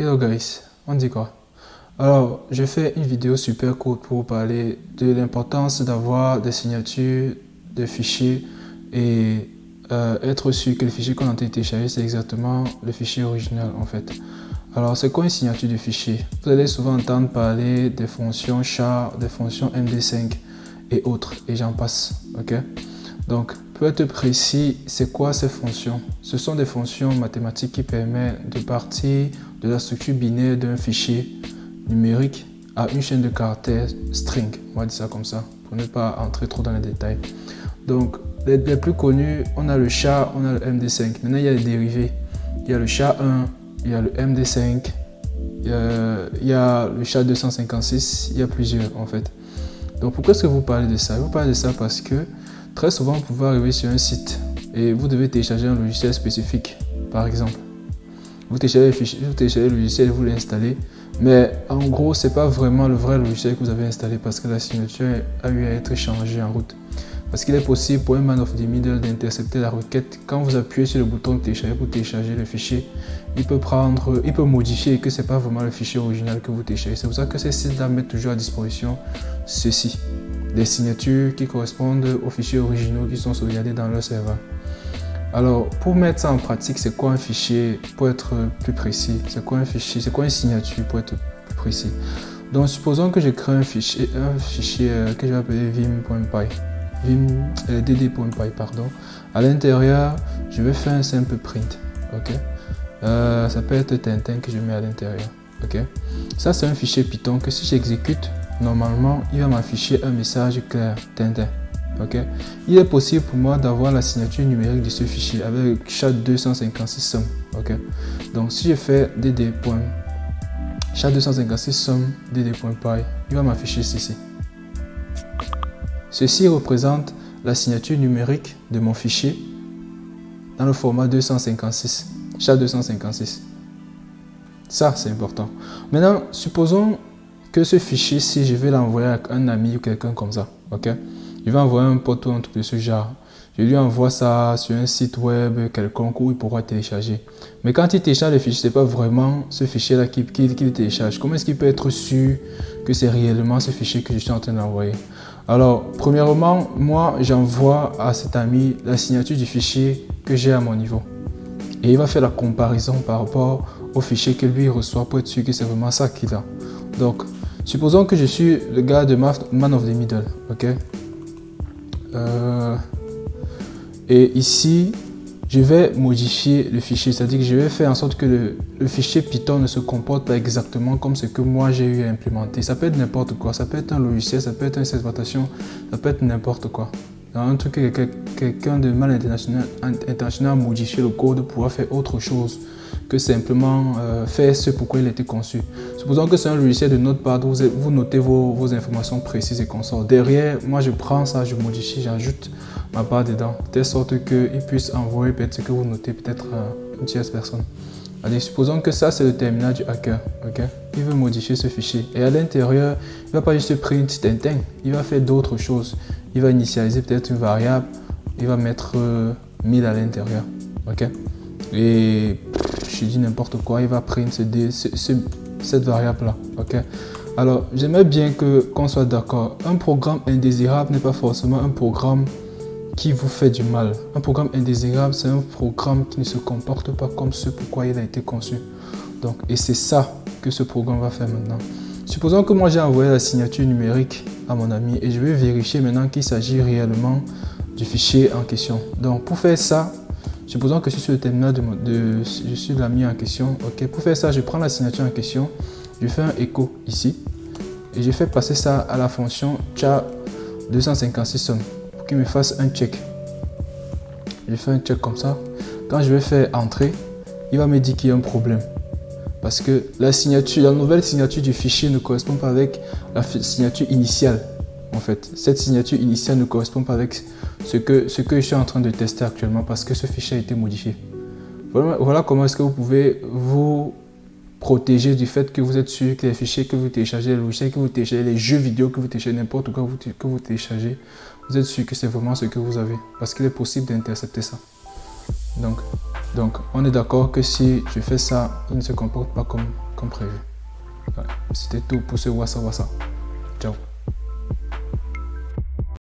Hello guys, on dit quoi? Alors, je fais une vidéo super courte pour vous parler de l'importance d'avoir des signatures de fichiers et être sûr que le fichier qu'on a téléchargé, c'est exactement le fichier original en fait. Alors, c'est quoi une signature de fichier? Vous allez souvent entendre parler des fonctions char, des fonctions MD5 et autres, et j'en passe, ok? Donc, pour être précis, c'est quoi ces fonctions? Ce sont des fonctions mathématiques qui permettent de partir de la structure binaire d'un fichier numérique à une chaîne de caractères string. On va dire ça comme ça, pour ne pas entrer trop dans les détails. Donc, les plus connus, on a le char, on a le MD5. Maintenant, il y a les dérivés. Il y a le char1, il y a le MD5, il y a le char256, il y a plusieurs en fait. Donc, pourquoi est-ce que vous parlez de ça? Vous parlez de ça parce que très souvent, vous pouvez arriver sur un site et vous devez télécharger un logiciel spécifique, par exemple. Vous téléchargez le fichier, vous téléchargez le logiciel, vous l'installez, mais en gros, ce n'est pas vraiment le vrai logiciel que vous avez installé parce que la signature a eu à être changée en route. Parce qu'il est possible pour un man of the middle d'intercepter la requête. Quand vous appuyez sur le bouton télécharger pour télécharger le fichier, il peut modifier et que ce n'est pas vraiment le fichier original que vous téléchargez. C'est pour ça que ces sites-là mettent toujours à disposition ceci. Des signatures qui correspondent aux fichiers originaux qui sont sauvegardés dans leur serveur. Alors, pour mettre ça en pratique, c'est quoi un fichier pour être plus précis? C'est quoi un fichier? C'est quoi une signature pour être plus précis? Donc, supposons que je crée un fichier que je vais appeler vim.py. dd.py, pardon. À l'intérieur, je vais faire un simple print. Ok. Ça peut être Tintin que je mets à l'intérieur. Ok. Ça, c'est un fichier Python que si j'exécute, normalement, il va m'afficher un message clair, Tintin. Okay. Il est possible pour moi d'avoir la signature numérique de ce fichier avec SHA-256 sum. Okay. Donc, si je fais dd.SHA-256 sum dd.py, il va m'afficher ceci. Ceci représente la signature numérique de mon fichier dans le format 256, SHA-256. Ça, c'est important. Maintenant, supposons que ce fichier, si je vais l'envoyer à un ami ou quelqu'un comme ça, ok? Je vais envoyer un pote ou un truc de ce genre. Je lui envoie ça sur un site web quelconque où il pourra télécharger. Mais quand il télécharge le fichier, ce n'est pas vraiment ce fichier-là qu'il télécharge. Comment est-ce qu'il peut être sûr que c'est réellement ce fichier que je suis en train d'envoyer? Alors, premièrement, moi, j'envoie à cet ami la signature du fichier que j'ai à mon niveau. Et il va faire la comparaison par rapport au fichier que lui reçoit pour être sûr que c'est vraiment ça qu'il a. Donc, supposons que je suis le gars de Man of the Middle, ok? Et ici, je vais modifier le fichier, c'est-à-dire que je vais faire en sorte que le fichier Python ne se comporte pas exactement comme ce que moi j'ai eu à implémenter. Ça peut être n'importe quoi, ça peut être un logiciel, ça peut être une exploitation, ça peut être n'importe quoi. Un truc que quelqu'un de mal intentionné a modifié le code pour pouvoir faire autre chose que simplement faire ce pourquoi il a été conçu. Supposons que c'est un logiciel de Notepad où vous notez vos informations précises et consorts. Derrière, moi je prends ça, je modifie, j'ajoute ma part dedans, de telle sorte qu'il puisse envoyer peut-être ce que vous notez peut-être à une tierce personne. Allez, supposons que ça c'est le terminal du hacker, ok? Il veut modifier ce fichier et à l'intérieur, il ne va pas juste print Tintin, il va faire d'autres choses. Il va initialiser peut-être une variable, il va mettre 1000 à l'intérieur, ok? Et je dis n'importe quoi, il va print cette variable là, ok? Alors, j'aimerais bien qu'on soit d'accord. Un programme indésirable n'est pas forcément un programme qui vous fait du mal. Un programme indésirable, c'est un programme qui ne se comporte pas comme ce pourquoi il a été conçu. Donc, et c'est ça que ce programme va faire maintenant. Supposons que moi j'ai envoyé la signature numérique à mon ami et je vais vérifier maintenant qu'il s'agit réellement du fichier en question. Donc, pour faire ça, supposons que je suis sur le terminal je suis l'ami en question. Ok, pour faire ça, je prends la signature en question, je fais un écho ici et je fais passer ça à la fonction char256 sum pour qu'il me fasse un check. Je fais un check comme ça. Quand je vais faire entrer, il va me dire qu'il y a un problème. Parce que la nouvelle signature du fichier ne correspond pas avec la signature initiale. En fait, cette signature initiale ne correspond pas avec ce que je suis en train de tester actuellement parce que ce fichier a été modifié. Voilà comment est-ce que vous pouvez vous protéger du fait que vous êtes sûr que les fichiers que vous téléchargez, les logiciels que vous téléchargez, les jeux vidéo que vous téléchargez, n'importe quoi que vous téléchargez, vous êtes sûr que c'est vraiment ce que vous avez parce qu'il est possible d'intercepter ça. Donc, on est d'accord que si je fais ça, il ne se comporte pas comme comme prévu. Ouais, c'était tout pour ce WhatsApp.